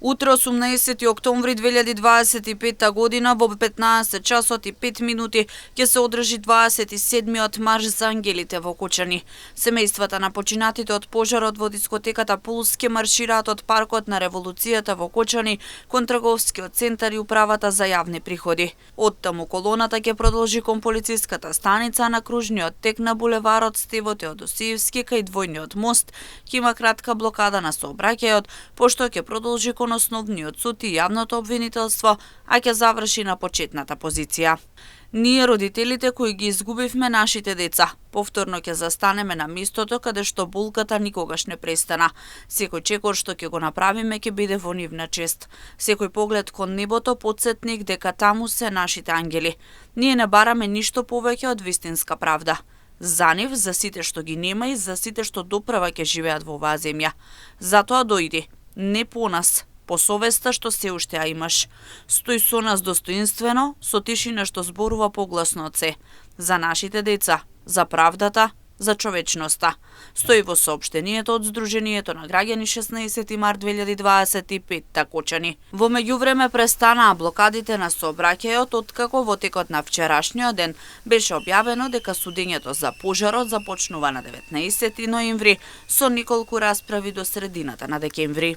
Утре 18 октомври 2025 година во 15 часот и 5 минути ќе се одржи 27-миот марш за ангелите во Кочани. Семејствата на починатите од пожарот во дискотеката Пулс ќе маршираат од паркот на Револуцијата во Кочани кон трговскиот центар и управата за јавни приходи. Оттаму колоната ќе продолжи кон полициската станица на кружниот тек на булеварот Стево Теодосиевски кај двојниот мост, ќе има кратка блокада на сообраќајот, пошто ќе продолжи кон основниот суд и јавното обвинителство, а ќе заврши на почетната позиција. Ние, родителите кои ги изгубивме нашите деца, повторно ќе застанеме на местото каде што булката никогаш не престана. Секој чекор што ќе го направиме ќе биде во нивна чест. Секој поглед кон небото потсетник дека таму се нашите ангели. Ние не бараме ништо повеќе од вистинска правда. За нив, за сите што ги нема и за сите што допрва ќе живеат во оваа земја. Затоа дојди, не по нас, по совеста што се уште ја имаш. Стои со нас достоинствено, со тишина што зборува погласно од се. За нашите деца, за правдата, за човечноста. Стои во соопштението од Сдруженијето на граѓани 16 март 2025 Кочани. Во меѓувреме престанаа блокадите на сообраќајот откако во текот на вчерашниот ден беше објавено дека судењето за пожарот започнува на 19 ноември со неколку расправи до средината на декември.